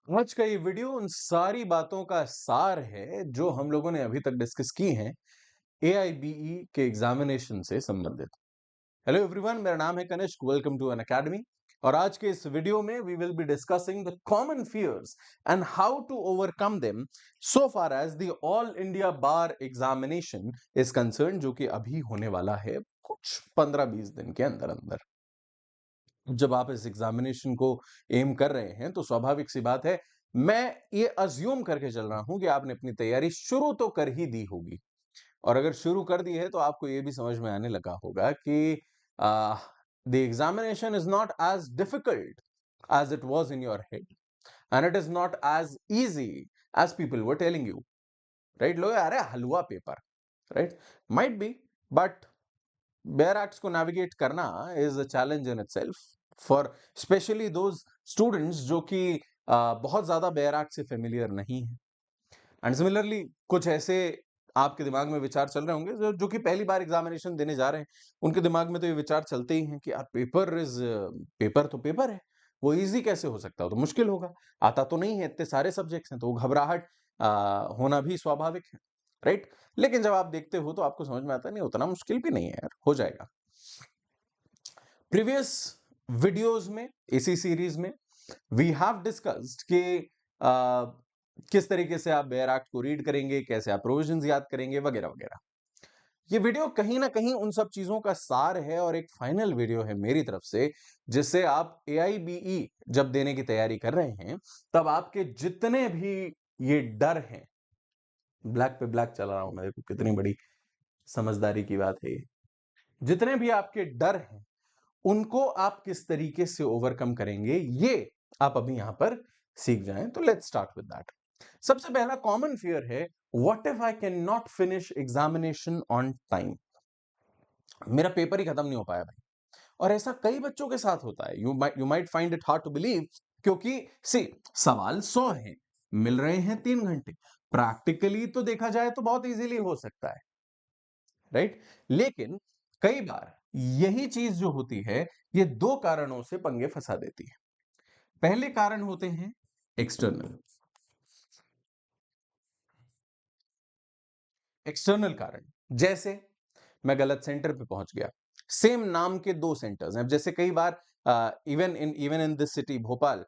आज का ये वीडियो उन सारी बातों का सार है जो हम लोगों ने अभी तक डिस्कस की हैं एआईबीई के एग्जामिनेशन से संबंधित। हेलो एवरीवन, मेरा नाम है Kanishk. Welcome to an academy. और आज के इस वीडियो में we will be discussing the common fears and how to overcome them so far as the all India bar examination is concern, जो कि अभी होने वाला है कुछ 15-20 दिन के अंदर अंदर। जब आप इस एग्जामिनेशन को एम कर रहे हैं तो स्वाभाविक सी बात है, मैं ये अज्यूम करके चल रहा हूं कि आपने अपनी तैयारी शुरू तो कर ही दी होगी। और अगर शुरू कर दी है तो आपको ये भी समझ में आने लगा होगा कि the examination is not as difficult as it was in your head and it is not as easy as people were telling you. Right, लोग अरे हलवा paper, right, might be, but bare acts को navigate करना is a challenge in itself for specially those students जो कि बहुत ज्यादा bare act से फेमिलियर नहीं है। एंड सिमिलरली कुछ ऐसे आपके दिमाग में विचार चल रहे होंगे जो कि पहली बार एग्जामिनेशन देने जा रहे हैं। उनके दिमाग में तो ये विचार चलते ही हैं कि यार पेपर तो पेपर है, वो इजी कैसे हो सकता है, तो मुश्किल होगा, आता तो नहीं है, इतने सारे सब्जेक्ट्स हैं, तो वो घबराहट होना भी स्वाभाविक है। राइट, लेकिन जब आप देखते हो तो आपको समझ में आता है नहीं, उतना मुश्किल भी नहीं है यार, हो जाएगा। प्रीवियस वीडियोस में, इसी सीरीज में वी हैव डिस्कस्ड कि किस तरीके से आप बेयर एक्ट को रीड करेंगे, कैसे आप प्रोविजंस याद करेंगे, वगैरह वगैरह। ये वीडियो कहीं ना कहीं उन सब चीजों का सार है और एक फाइनल वीडियो है मेरी तरफ से, जिससे आप एआईबीई जब देने की तैयारी कर रहे हैं तब आपके जितने भी ये डर हैं, ब्लैक पे ब्लैक चला रहा हूं मैं, देखो कितनी बड़ी समझदारी की बात है ये, जितने भी आपके डर हैं उनको आप किस तरीके से ओवरकम करेंगे, ये आप अभी यहां पर सीख जाएं। तो लेट्स स्टार्ट विद दैट। सबसे पहला कॉमन फियर है, what if I can not finish examination on time. मेरा पेपर ही खत्म नहीं हो पाया भाई। और ऐसा कई बच्चों के साथ होता है। You might find it hard to believe, क्योंकि सी सवाल 100 हैं, मिल रहे हैं 3 घंटे। प्रैक्टिकली तो देखा जाए तो बहुत इजीली हो सकता है, राइट, लेकिन कई बार यही चीज जो होती है, ये दो कारणों से पंगे फंसा देती है। पहले कारण होते हैं एक्सटर्नल। एक्सटर्नल कारण जैसे मैं गलत सेंटर पे पहुंच गया, सेम नाम के दो सेंटर्स हैं। जैसे कई बार even in this city Bhopal,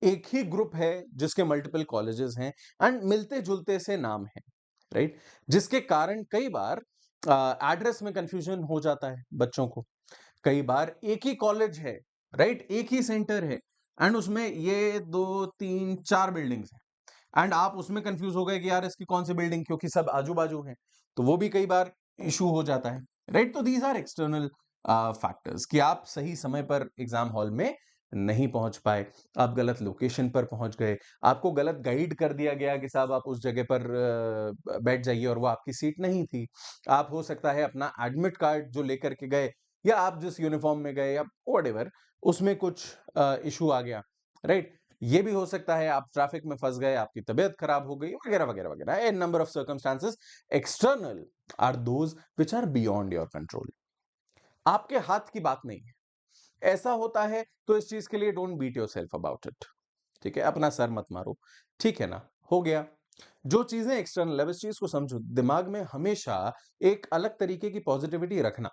एक ही ग्रुप है जिसके मल्टीपल कॉलेजेस हैं एंड मिलते जुलते से नाम है, राइट, जिसके कारण कई बार एड्रेस में कंफ्यूजन हो जाता है बच्चों को। कई बार एक ही कॉलेज है, राइट, एक ही सेंटर है एंड उसमें ये 2 3 4 बिल्डिंग्स हैं एंड आप उसमें कंफ्यूज हो गए कि यार इसकी कौन सी बिल्डिंग, क्योंकि सब आजू बाजू हैं, तो वो भी कई बार इशू हो जाता है। राइट, तो दीज आर एक्सटर्नल फैक्टर्स कि आप सही समय पर एग्जाम हॉल में नहीं पहुंच पाए, आप गलत लोकेशन पर पहुंच गए, आपको गलत गाइड कर दिया गया कि साहब आप उस जगह पर बैठ जाइए और वो आपकी सीट नहीं थी। आप हो सकता है अपना एडमिट कार्ड जो लेकर के गए, या आप जिस यूनिफॉर्म में गए, या व्हाटएवर, उसमें कुछ इशू आ गया। राइट, ये भी हो सकता है आप ट्रैफिक में फंस गए, आपकी तबीयत खराब हो गई, वगैरह वगैरह वगैरह। A number of circumstances external are those which are beyond your control, आपके हाथ की बात नहीं है। ऐसा होता है तो इस चीज के लिए don't beat yourself about it, ठीक है, अपना सर मत मारो, ठीक है ना, हो गया। जो चीजें एक्सटर्नल है इस चीज को समझो, दिमाग में हमेशा एक अलग तरीके की पॉजिटिविटी रखना।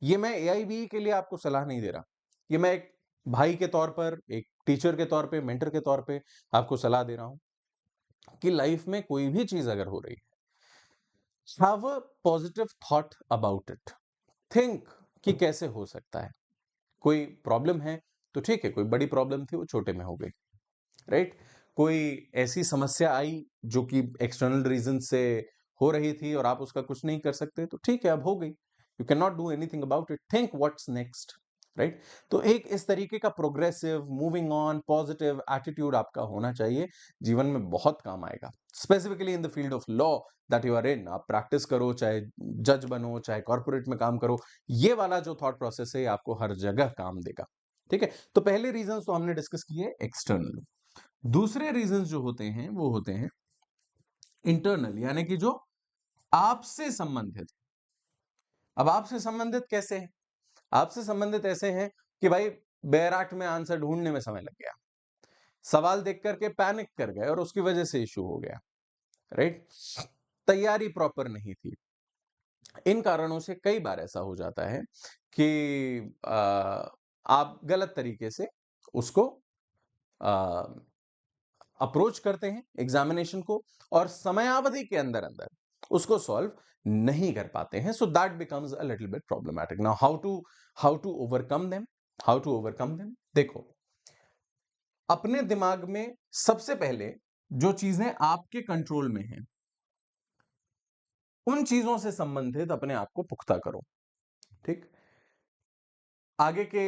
ये मैं एआईबी के लिए आपको सलाह नहीं दे रहा, ये मैं एक भाई के तौर पर, एक टीचर के तौर पे, मेंटर के तौर पे आपको सलाह दे रहा हूं कि लाइफ में कोई भी चीज अगर हो रही है, have a positive thought about it. Think कि कैसे हो सकता है, कोई प्रॉब्लम है तो ठीक है, कोई बड़ी प्रॉब्लम थी वो छोटे में हो गई, राइट, कोई ऐसी समस्या आई जो कि एक्सटर्नल रीजन से हो रही थी और आप उसका कुछ नहीं कर सकते, तो ठीक है, अब हो गई, you can not do anything about it, think what's next. Right, तो एक इस तरीके का progressive, moving on, positive attitude आपका होना चाहिए, जीवन में बहुत काम आएगा। Specifically in the field of law that you are in, आप प्रैक्टिस करो, चाहे जज बनो, चाहे कॉर्पोरेट में काम करो, ये वाला जो थॉट प्रोसेस है आपको हर जगह काम देगा। ठीक है, तो पहले रीजन तो हमने डिस्कस किए एक्सटर्नल। दूसरे रीजंस जो होते हैं वो होते हैं इंटरनल, यानी कि जो आपसे संबंधित। अब आपसे संबंधित कैसे हैं? आपसे संबंधित ऐसे हैं कि भाई बैराट में आंसर ढूंढने में समय लग गया, सवाल देख करके पैनिक कर गए और उसकी वजह से इश्यू हो गया, राइट? तैयारी प्रॉपर नहीं थी। इन कारणों से कई बार ऐसा हो जाता है कि आप गलत तरीके से उसको अप्रोच करते हैं एग्जामिनेशन को और समयावधि के अंदर अंदर उसको सॉल्व नहीं कर पाते हैं, so that becomes a little bit problematic. Now how to overcome them. देखो, अपने दिमाग में सबसे पहले जो चीजें आपके कंट्रोल में हैं उन चीजों से संबंधित अपने आप को पुख्ता करो, ठीक? आगे के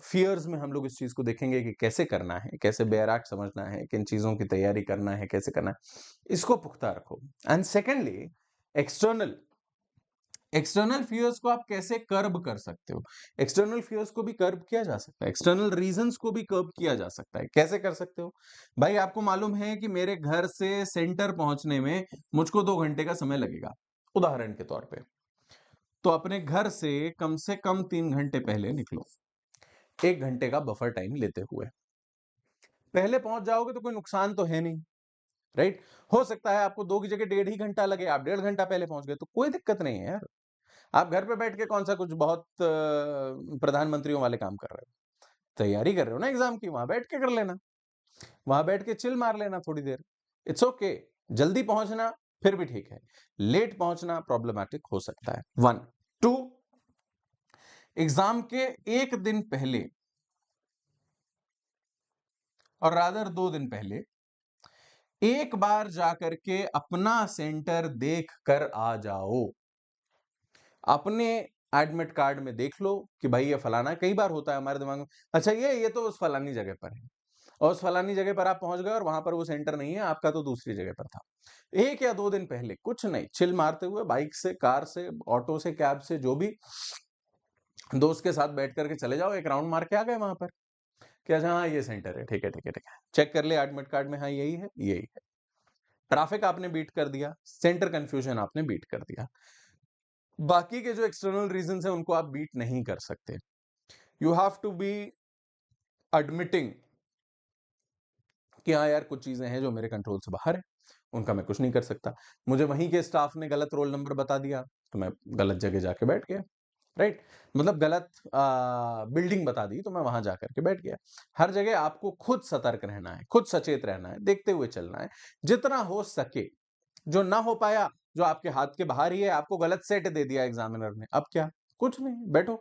फियर्स में हम लोग इस चीज को देखेंगे कि कैसे करना है, कैसे बैराक समझना है, किन चीजों की तैयारी करना है, कैसे करना है, इसको पुख्ता रखो। And secondly, external external fears को आप कैसे कर्ब कर सकते हो? एक्सटर्नल फियर्स को भी कर्ब किया जा सकता है, एक्सटर्नल रीजंस को भी कर्ब किया जा सकता है। कैसे कर सकते हो? भाई, आपको मालूम है कि मेरे घर से सेंटर पहुंचने में मुझको 2 घंटे का समय लगेगा, उदाहरण के तौर पे। तो अपने घर से कम 3 घंटे पहले निकलो, 1 घंटे का बफर टाइम लेते हुए। पहले पहुंच जाओगे तो कोई नुकसान तो है नहीं, राइट? हो सकता है आपको 2 की जगह 1.5 घंटा लगे, आप 1.5 घंटा पहले पहुंच गए, तो कोई दिक्कत नहीं है यार। आप घर पे बैठ के कौन सा कुछ बहुत प्रधानमंत्रियों वाले काम कर रहे हो? तैयारी कर रहे हो ना एग्जाम की, वहां बैठ के कर लेना, वहां बैठ के चिल मार लेना थोड़ी देर। It's okay. जल्दी पहुंचना फिर भी ठीक है, लेट पहुंचना प्रॉब्लमैटिक हो सकता है। 1 2 एग्जाम के 1 दिन पहले और रादर 2 दिन पहले एक बार जाकर के अपना सेंटर देख कर आ जाओ। अपने एडमिट कार्ड में देख लो कि भाई ये फलाना, कई बार होता है हमारे दिमाग में, अच्छा ये तो उस फलानी जगह पर है, और उस फलानी जगह पर आप पहुंच गए और वहां पर वो सेंटर नहीं है, आपका तो दूसरी जगह पर था। 1 या 2 दिन पहले कुछ नहीं, चिल मारते हुए बाइक से, कार से, ऑटो से, कैब से, जो भी, दोस्त के साथ बैठ करके चले जाओ, एक राउंड मार के आ गए वहां पर कि अच्छा हाँ ये सेंटर है, ठीक है ठीक है ठीक है, चेक कर ले एडमिट कार्ड में, हाँ यही है यही है। ट्रैफिक आपने बीट कर दिया, सेंटर कंफ्यूजन आपने बीट कर दिया। बाकी के जो एक्सटर्नल रीजन है उनको आप बीट नहीं कर सकते। You have to be admitting कि हाँ यार, कुछ चीजें हैं जो मेरे कंट्रोल से बाहर है, उनका मैं कुछ नहीं कर सकता। मुझे वहीं के स्टाफ ने गलत रोल नंबर बता दिया तो मैं गलत जगह जाके बैठ गया, राइट? मतलब गलत बिल्डिंग बता दी तो मैं वहां जाकर के बैठ गया। हर जगह आपको खुद सतर्क रहना है, खुद सचेत रहना है, देखते हुए चलना है जितना हो सके। जो ना हो पाया, जो आपके हाथ के बाहर ही है, आपको गलत सेट दे दिया एग्जामिनर ने, अब क्या? कुछ नहीं, बैठो।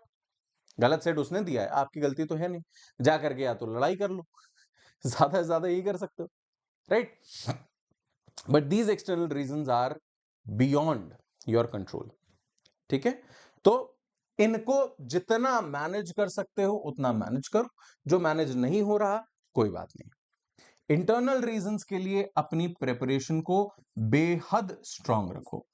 गलत सेट उसने दिया है, आपकी गलती तो है नहीं। जा करके या तो लड़ाई कर लो, ज्यादा से ज्यादा यही कर सकते हो, right? But these external reasons are beyond your control, ठीक है? तो इनको जितना मैनेज कर सकते हो उतना मैनेज करो, जो मैनेज नहीं हो रहा कोई बात नहीं। इंटरनल रीजंस के लिए अपनी प्रिपरेशन को बेहद स्ट्रांग रखो।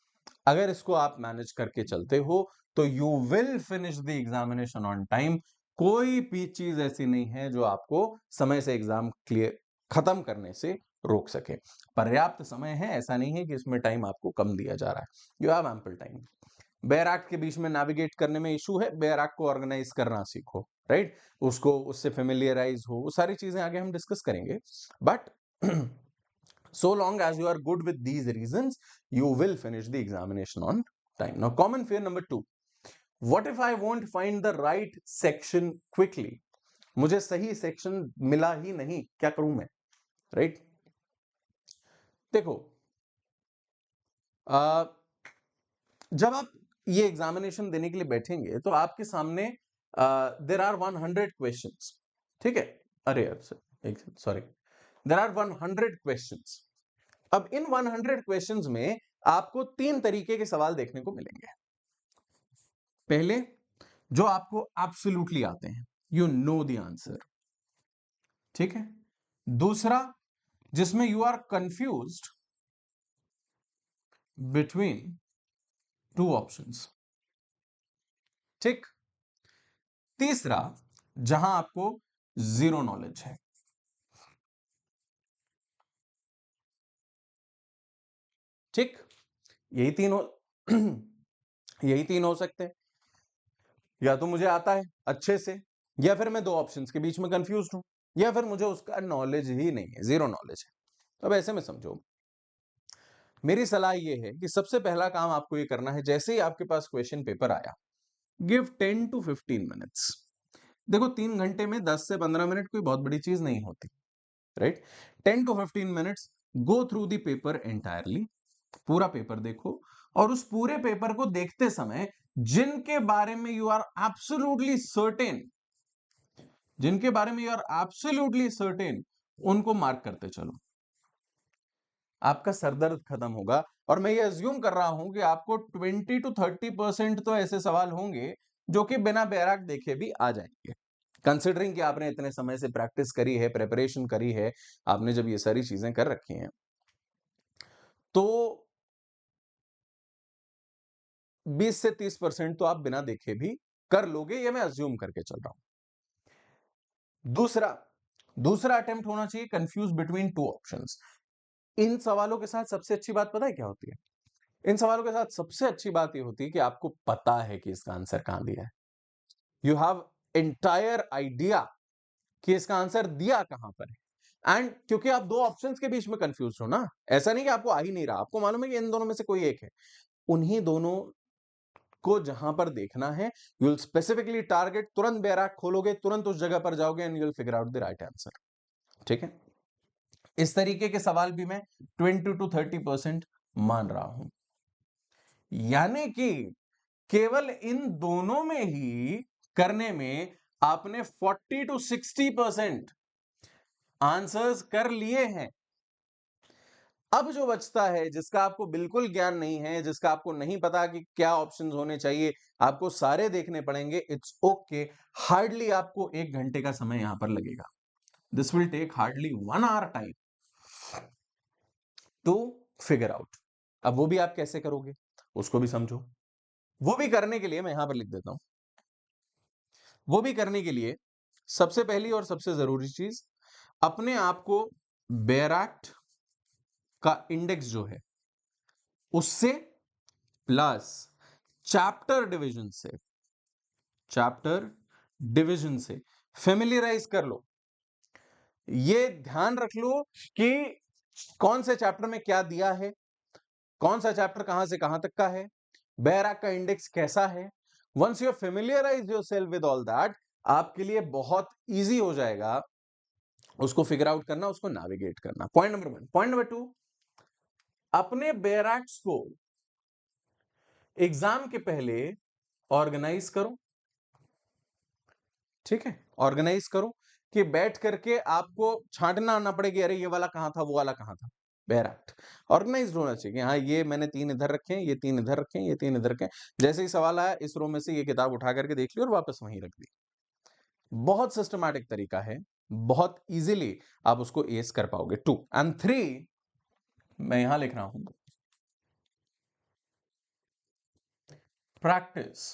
अगर इसको आप मैनेज करके चलते हो तो you will finish the examination on time. कोई भी चीज ऐसी नहीं है जो आपको समय से एग्जाम क्लियर खत्म करने से रोक सके। पर्याप्त समय है, ऐसा नहीं है कि इसमें टाइम आपको कम दिया जा रहा है, यू हैव एम्पल टाइम। बैराक के बीच में नेविगेट करने में इशू है, बैराक को ऑर्गेनाइज करना सीखो, राइट? उसको, उससे फेमिलियराइज हो, वो सारी चीजें आगे हम डिस्कस करेंगे। But so long as you are good with these reasons, you will finish the examination on time. Now, common fear number 2, what if I won't find the right section quickly? मुझे सही section मिला ही नहीं, क्या करूं मैं, right? देखो, जब आप ये एग्जामिनेशन देने के लिए बैठेंगे तो आपके सामने देर आर 100 क्वेश्चंस, ठीक है? अरे सॉरी, देर आर 100 क्वेश्चंस। अब इन 100 क्वेश्चंस में आपको 3 तरीके के सवाल देखने को मिलेंगे। पहले, जो आपको एब्सोल्युटली आते हैं, यू नो द आंसर, ठीक है? दूसरा, जिसमें you are confused between 2 options, ठीक? तीसरा, जहां आपको जीरो नॉलेज है, ठीक? यही तीन हो यही तीन हो सकते हैं। या तो मुझे आता है अच्छे से, या फिर मैं 2 ऑप्शंस के बीच में कंफ्यूज हूं। या फिर मुझे उसका नॉलेज ही नहीं है, जीरो नॉलेज है। तो अब ऐसे में समझो, मेरी सलाह ये है कि सबसे पहला काम आपको ये करना है, जैसे ही आपके पास क्वेश्चन पेपर आया, गिव 10 टू 15 मिनट्स। देखो 3 घंटे में 10 से 15 मिनट कोई बहुत बड़ी चीज नहीं होती, right. 10 to 15 minutes, go through the paper entirely, पूरा पेपर देखो, और उस पूरे पेपर को देखते समय जिनके बारे में यू आर एब्सोल्युटली सर्टेन, जिनके बारे में यू आर एब्सोल्युटली सर्टेन, उनको मार्क करते चलो। आपका सरदर्द खत्म होगा। और मैं ये अज्यूम कर रहा हूं कि आपको 20 टू 30% तो ऐसे सवाल होंगे जो कि बिना बैराक देखे भी आ जाएंगे, कंसिडरिंग कि आपने इतने समय से प्रैक्टिस करी है, प्रेपरेशन करी है, आपने जब ये सारी चीजें कर रखी हैं, तो 20 से 30% तो आप बिना देखे भी कर लोगे, ये मैं अज्यूम करके चल रहा हूं। दूसरा दूसरा अटेम्प्ट होना चाहिए कंफ्यूज बिटवीन टू ऑप्शंस। इन सवालों के साथ सबसे अच्छी बात पता है क्या होती है? इन सवालों के साथ सबसे अच्छी बात यह होती है कि आपको पता है कि इसका आंसर कहां दिया है। यू हैव एंटायर आइडिया कि इसका आंसर दिया कहां पर है। एंड क्योंकि आप दो ऑप्शंस के बीच में कंफ्यूज हो ना, ऐसा नहीं कि आपको आ ही नहीं रहा, आपको मालूम है कि इन दोनों में से कोई एक है, उन्हीं दोनों को जहां पर देखना है, यू विल स्पेसिफिकली टारगेट, तुरंत बैराक खोलोगे, तुरंत उस जगह पर जाओगे and you will figure out the right answer. ठीक है, इस तरीके के सवाल भी मैं 20 टू 30% मान रहा हूं। यानी कि केवल इन दोनों में ही करने में आपने 40 टू 60% आंसर्स कर लिए हैं। अब जो बचता है, जिसका आपको बिल्कुल ज्ञान नहीं है, जिसका आपको नहीं पता कि क्या ऑप्शंस होने चाहिए, आपको सारे देखने पड़ेंगे, इट्स ओके। हार्डली आपको 1 घंटे का समय यहां पर लगेगा। This will take hardly 1 hour time to figure out. अब वो भी आप कैसे करोगे उसको भी समझो। वो भी करने के लिए मैं यहां पर लिख देता हूं। वो भी करने के लिए सबसे पहली और सबसे जरूरी चीज, अपने आप को बैराक्ट का इंडेक्स जो है उससे प्लस चैप्टर डिवीजन से फेमिलियराइज कर लो। ये ध्यान रख लो कि कौन से चैप्टर में क्या दिया है, कौन सा चैप्टर कहां से कहां तक का है, बैराक का इंडेक्स कैसा है। Once you familiarise yourself with all that, आपके लिए बहुत इजी हो जाएगा उसको फिगर आउट करना, उसको नेविगेट करना। Point number 1। पॉइंट नंबर 2, अपने बैराक्स को एग्जाम के पहले ऑर्गेनाइज करो। ठीक है, ऑर्गेनाइज करो कि बैठ करके आपको छांटना ना पड़े कि अरे ये वाला कहां था, वो वाला कहां था। बैराक्ट ऑर्गेनाइज होना चाहिए कि हाँ, ये मैंने 3 इधर रखे हैं, ये 3 इधर रखे हैं, ये 3 इधर रखे हैं। जैसे ही सवाल आया, इस रो में से ये किताब उठा करके देख ली और वापस वहीं रख दी। बहुत सिस्टमैटिक तरीका है, बहुत इजीली आप उसको एस कर पाओगे। 2 एंड 3 मैं यहां लिख रहा हूं, प्रैक्टिस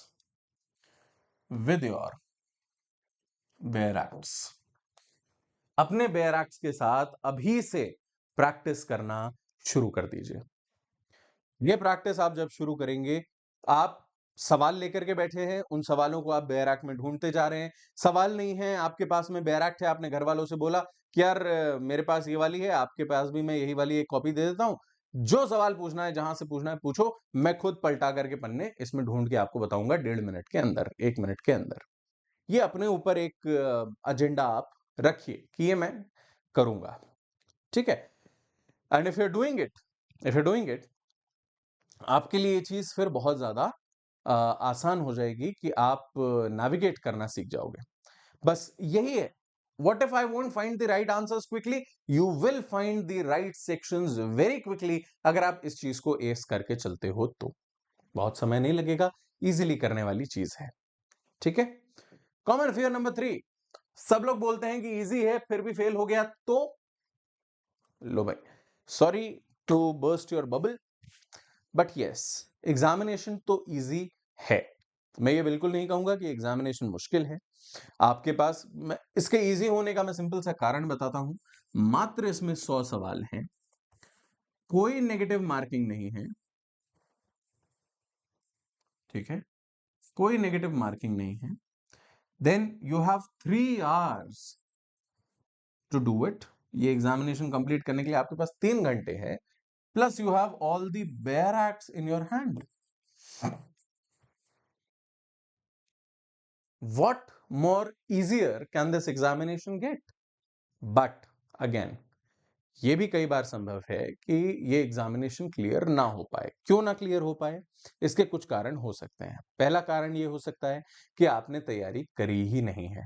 विद योर बैराक्स। अपने बैराक्स के साथ अभी से प्रैक्टिस करना शुरू कर दीजिए। ये प्रैक्टिस आप जब शुरू करेंगे, आप सवाल लेकर के बैठे हैं, उन सवालों को आप बैराक में ढूंढते जा रहे हैं। सवाल नहीं है आपके पास में, बैराक है, आपने घर वालों से बोला कि यार मेरे पास ये वाली है, आपके पास भी मैं यही वाली एक कॉपी दे देता हूं, जो सवाल पूछना है, जहां से पूछना है पूछो, मैं खुद पलटा करके पन्ने इसमें ढूंढ के आपको बताऊंगा 1.5 मिनट के अंदर, 1 मिनट के अंदर। ये अपने ऊपर एक एजेंडा आप रखिए कि ये मैं करूंगा। ठीक है, and if you doing it आपके लिए ये चीज फिर बहुत ज्यादा आसान हो जाएगी कि आप नेविगेट करना सीख जाओगे। बस यही है। What if I won't find the right answers quickly? You will find the right sections very quickly अगर आप इस चीज को एस करके चलते हो तो। बहुत समय नहीं लगेगा, इजीली करने वाली चीज है। ठीक है, कॉमन फियर नंबर 3, सब लोग बोलते हैं कि इजी है फिर भी फेल हो गया तो। लो भाई, sorry to burst your bubble, but yes, examination तो इजी है। मैं ये बिल्कुल नहीं कहूंगा कि एग्जामिनेशन मुश्किल है। आपके पास इसके इजी होने का मैं सिंपल सा कारण बताता हूं। मात्र इसमें 100 सवाल हैं, कोई नेगेटिव मार्किंग नहीं है। ठीक है, कोई नेगेटिव मार्किंग नहीं है। Then you have 3 hours to do it. ये एग्जामिनेशन कंप्लीट करने के लिए आपके पास 3 घंटे है, plus you have all the bare acts in your hand. What more easier can this examination get? But again, ये भी कई बार संभव है कि ये एग्जामिनेशन क्लियर ना हो पाए। क्यों ना क्लियर हो पाए? इसके कुछ कारण हो सकते हैं। पहला कारण ये हो सकता है कि आपने तैयारी करी ही नहीं है।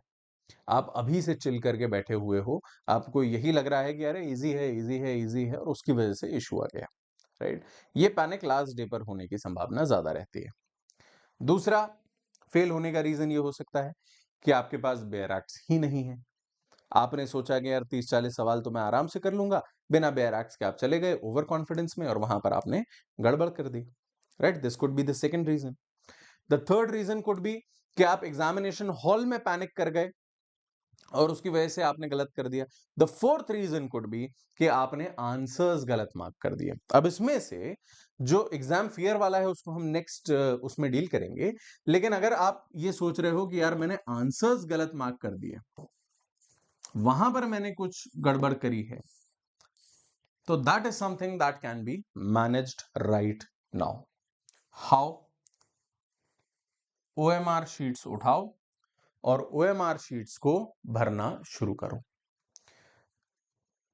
आप अभी से चिल करके बैठे हुए हो, आपको यही लग रहा है कि अरे इजी है, इजी है, इजी है, और उसकी वजह से इश्यू आ गया, राइट? ये पैनिक लास्ट डे पर होने की संभावना ज्यादा रहती है। दूसरा फेल होने का रीजन ये हो सकता है कि आपके पास बेयर एक्ट्स ही नहीं है। आपने सोचा कि यार 30-40 सवाल तो मैं आराम से कर लूंगा, बिना बेयर एक्ट्स के आप चले गए ओवर कॉन्फिडेंस में, और वहां पर आपने गड़बड़ कर दी, right? This could be the second reason. The third reason could be कि आप एग्जामिनेशन हॉल में पैनिक कर गए और उसकी वजह से आपने गलत कर दिया। The fourth reason could be कि आपने आंसर्स गलत मार्क कर दिए। अब इसमें से जो एग्जाम फियर वाला है उसको हम नेक्स्ट उसमें डील करेंगे, लेकिन अगर आप ये सोच रहे हो कि यार मैंने आंसर्स गलत मार्क कर दिए, वहां पर मैंने कुछ गड़बड़ करी है, तो that is something that can be managed right now. How? OMR sheets उठाओ और ओएमआर शीट्स को भरना शुरू करो।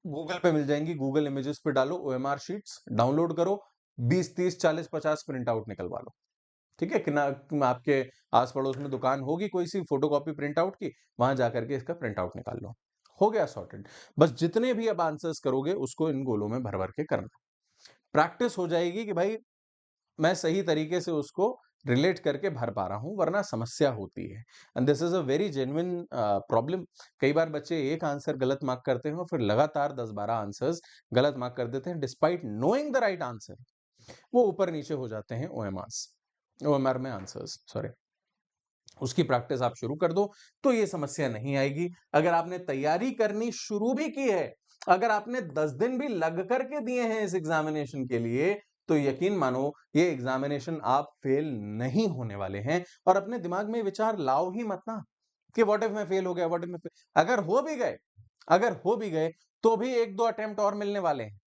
गूगल पे मिल जाएंगी, गूगल इमेजेस पे डालो ओएमआर शीट्स, डाउनलोड करो, 20, 30, 40, 50 प्रिंट आउट निकलवा लो। ठीक है कि ना? आपके आस पड़ोस में दुकान होगी कोई सी फोटोकॉपी प्रिंट आउट की, वहां जाकर के इसका प्रिंट आउट निकाल लो। हो गया सॉर्टेड। बस जितने भी अब आंसर्स करोगे उसको इन गोलों में भर भर के करना। प्रैक्टिस हो जाएगी कि भाई मैं सही तरीके से उसको रिलेट करके भर पा रहा हूं, वरना समस्या होती है। And this is a very genuine problem. कई बार बच्चे एक आंसर गलत मार्क करते हैं और फिर लगातार 10-12 आंसर्स गलत मार्क कर देते हैं, despite knowing the right answer. वो ऊपर नीचे हो जाते हैं ओएमआर में आंसर्स, सॉरी। उसकी प्रैक्टिस आप शुरू कर दो तो ये समस्या नहीं आएगी। अगर आपने तैयारी करनी शुरू भी की है, अगर आपने 10 दिन भी लग करके दिए हैं इस एग्जामिनेशन के लिए, तो यकीन मानो ये एग्जामिनेशन आप फेल नहीं होने वाले हैं। और अपने दिमाग में विचार लाओ ही मत ना कि व्हाट इफ मैं फेल हो गया, व्हाट इफ मैं अगर हो भी गए तो भी 1-2 अटेम्प्ट और मिलने वाले हैं।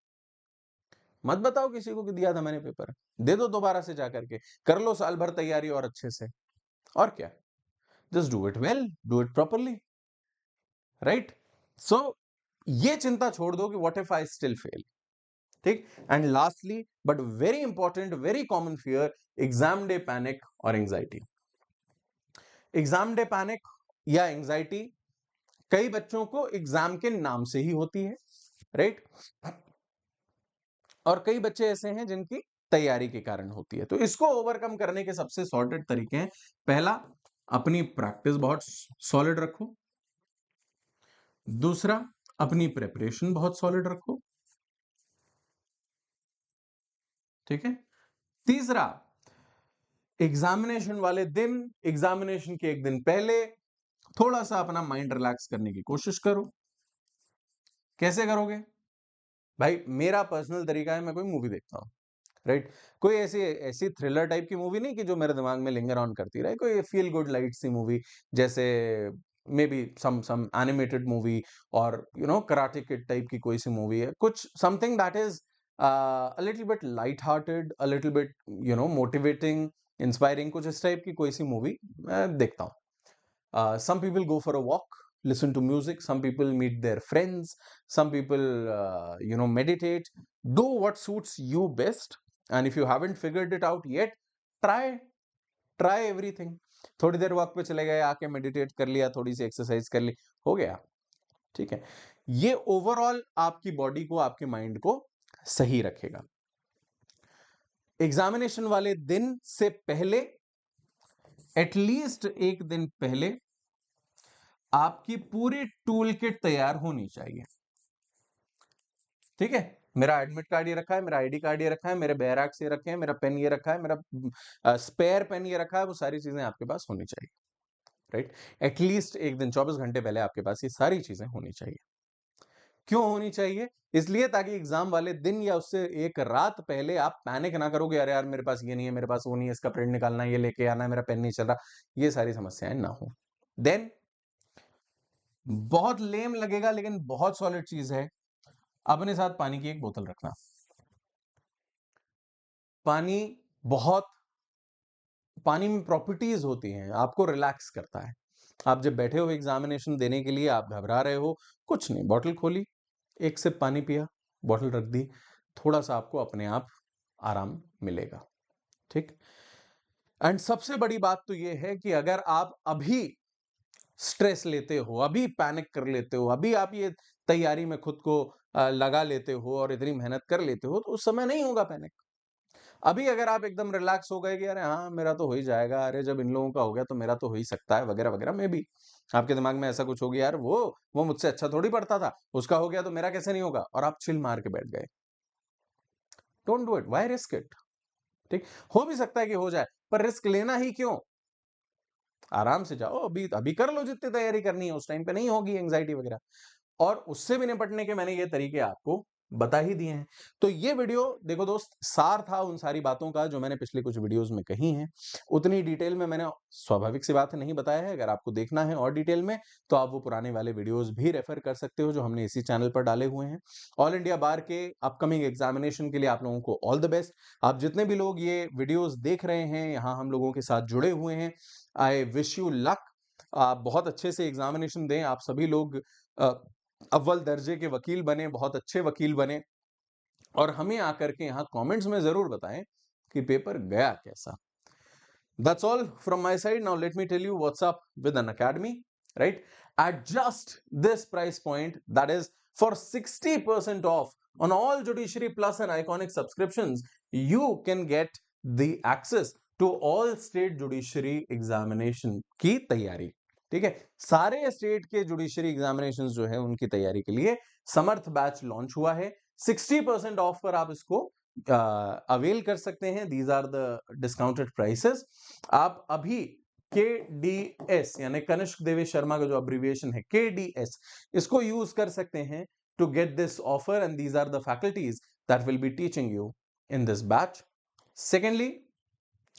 मत बताओ किसी को कि दिया था मैंने पेपर, दे दो दोबारा से जाकर के, कर लो साल भर तैयारी और अच्छे से। और क्या? Just do it well, do it properly, right? सो ये चिंता छोड़ दो कि what if I still fail. ठीक। And lastly but very important, very common fear, exam day panic और एंजाइटी। एग्जाम डे पैनिक या एंजाइटी कई बच्चों को एग्जाम के नाम से ही होती है, राइट? और कई बच्चे ऐसे हैं जिनकी तैयारी के कारण होती है। तो इसको ओवरकम करने के सबसे सॉर्टेड तरीके हैं। पहला, अपनी प्रैक्टिस बहुत सॉलिड रखो। दूसरा, अपनी प्रिपरेशन बहुत सॉलिड रखो। ठीक है। तीसरा, एग्जामिनेशन वाले दिन, एग्जामिनेशन के एक दिन पहले थोड़ा सा अपना माइंड रिलैक्स करने की कोशिश करो। कैसे करोगे? भाई मेरा पर्सनल तरीका है, मैं कोई मूवी देखता हूं, राइट? कोई ऐसी ऐसी थ्रिलर टाइप की मूवी नहीं कि जो मेरे दिमाग में लिंगर ऑन करती रहे, कोई फील गुड लाइट सी मूवी, जैसे maybe some animated movie, और कराटे किड टाइप की कोई सी मूवी है, कुछ something that is a little bit light hearted, a little bit motivating, inspiring, कुछ इस टाइप की कोई सी मूवी मैं देखता हूँ। Some people go for a walk, listen to music. Some people meet their friends. Some people, meditate. Do what suits you best. And if you haven't figured it out yet, try everything. थोड़ी देर walk पे चले गए, आके meditate कर लिया, थोड़ी सी exercise कर ली, हो गया। ठीक है। ये ओवरऑल आपकी बॉडी को, आपके माइंड को सही रखेगा। एग्जामिनेशन वाले दिन से पहले, एटलीस्ट एक दिन पहले, आपकी पूरी टूल किट तैयार होनी चाहिए। ठीक है। मेरा एडमिट कार्ड ये रखा है, मेरा आईडी कार्ड ये रखा है, मेरे बैरक्स ये रखे हैं, मेरा पेन ये रखा है, मेरा स्पेयर पेन ये रखा है, वो सारी चीजें आपके पास होनी चाहिए, राइट? एटलीस्ट एक दिन 24 घंटे पहले आपके पास ये सारी चीजें होनी चाहिए। क्यों होनी चाहिए? इसलिए ताकि एग्जाम वाले दिन या उससे एक रात पहले आप पैनिक ना करोगे, अरे यार मेरे पास ये नहीं है, मेरे पास वो नहीं है, इसका प्रिंट निकालना है, ये लेके आना है, मेरा पेन नहीं चल रहा, ये सारी समस्याएं ना हो। देन बहुत लेम लगेगा लेकिन बहुत सॉलिड चीज है। अपने साथ पानी की एक बोतल रखना। पानी में प्रॉपर्टीज होती हैं, आपको रिलैक्स करता है। आप जब बैठे हो एग्जामिनेशन देने के लिए, आप घबरा रहे हो, कुछ नहीं, बॉटल खोली, एक सिप पानी पिया, बॉटल रख दी, थोड़ा सा आपको अपने आप आराम मिलेगा। ठीक। एंड सबसे बड़ी बात तो ये है कि अगर आप अभी स्ट्रेस लेते हो, अभी पैनिक कर लेते हो, अभी आप ये तैयारी में खुद को लगा लेते हो और इतनी मेहनत कर लेते हो, तो उस समय नहीं होगा पैनिक। अभी अगर आप एकदम रिलैक्स हो गए कि अरे हाँ मेरा तो हो ही जाएगा, अरे जब इन लोगों का हो गया तो मेरा तो हो ही सकता है, वगैरह वगैरह, में भी आपके दिमाग में ऐसा कुछ हो गया, यार वो मुझसे अच्छा थोड़ी पढ़ता था, उसका हो गया तो मेरा कैसे नहीं होगा, और आप चिल मार के बैठ गए। Don't do it, why risk it. ठीक। हो भी सकता है कि हो जाए, पर रिस्क लेना ही क्यों। आराम से जाओ, अभी अभी कर लो जितनी तैयारी करनी है, उस टाइम पे नहीं होगी एंग्जाइटी वगैरह। और उससे भी निपटने के मैंने ये तरीके आपको बता ही दिए हैं। तो ये वीडियो देखो दोस्त, सार था उन सारी बातों का जो मैंने पिछले कुछ वीडियोस में कही हैं। उतनी डिटेल में मैंने, स्वाभाविक सी बात है, नहीं बताया है। अगर आपको देखना है और डिटेल में, तो आप वो पुराने वाले वीडियोस भी रेफर कर सकते हो जो हमने इसी चैनल पर डाले हुए हैं। ऑल इंडिया बार के अपकमिंग एग्जामिनेशन के लिए आप लोगों को ऑल द बेस्ट। आप जितने भी लोग ये वीडियोस देख रहे हैं, यहाँ हम लोगों के साथ जुड़े हुए हैं, आई विश यू लक। आप बहुत अच्छे से एग्जामिनेशन दें। आप सभी लोग अव्वल दर्जे के वकील बने, बहुत अच्छे वकील बने, और हमें आकर के यहाँ कमेंट्स में जरूर बताएं कि पेपर गया कैसा। That's all from my side. Now let me tell you what's up with Unacademy, right? At just this price point, that is for 60% off on all Judiciary Plus and Iconic subscriptions, you can get the access to all state judiciary examination की तैयारी। ठीक है, सारे state के judiciary examination जो है उनकी तैयारी के लिए समर्थ बैच लॉन्च हुआ है। 60% ऑफ पर आप इसको अवेल कर सकते हैं। These are the discounted prices. आप अभी KDS यानी कनिष्क देवेश शर्मा का जो अब्रिविएशन है KDS, इसको यूज कर सकते हैं to get this offer, and these are the faculties that will be teaching you in this batch. Secondly,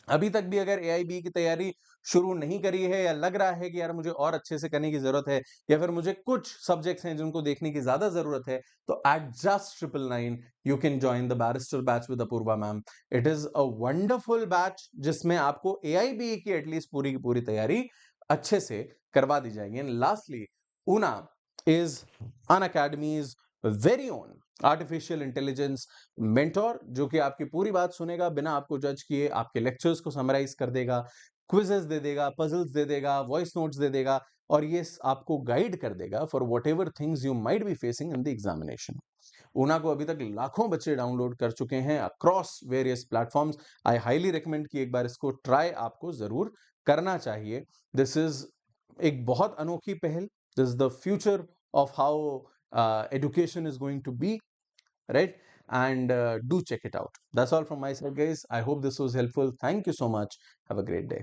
अभी तक भी अगर AIB की तैयारी शुरू नहीं करी है, या लग रहा है कि यार मुझे और अच्छे से करने की जरूरत है, या फिर मुझे कुछ सब्जेक्ट्स हैं जिनको देखने की ज्यादा जरूरत है, तो at just 999 you can join the barrister batch with Apoorva ma'am. It is a wonderful batch जिसमें आपको AIB की एटलीस्ट पूरी की पूरी तैयारी अच्छे से करवा दी जाएगी। And lastly, Una is Unacademy's very own artificial intelligence mentor, जो कि आपकी पूरी बात सुनेगा, बिना आपको जज किए आपके लेक्चर्स को समराइज कर देगा, क्विजेस दे देगा, पजल्स दे देगा, वॉइस नोट्स दे देगा, और ये आपको गाइड कर देगा for what ever things you might be facing in the examination. Una को अभी तक लाखों बच्चे डाउनलोड कर चुके हैं across various platforms. I highly recommend कि एक बार इसको ट्राई आपको जरूर करना चाहिए। दिस इज एक बहुत अनोखी पहल। This is the future of how education is going to be, right? And do check it out. That's all from my side, guys. I hope this was helpful. Thank you so much. Have a great day.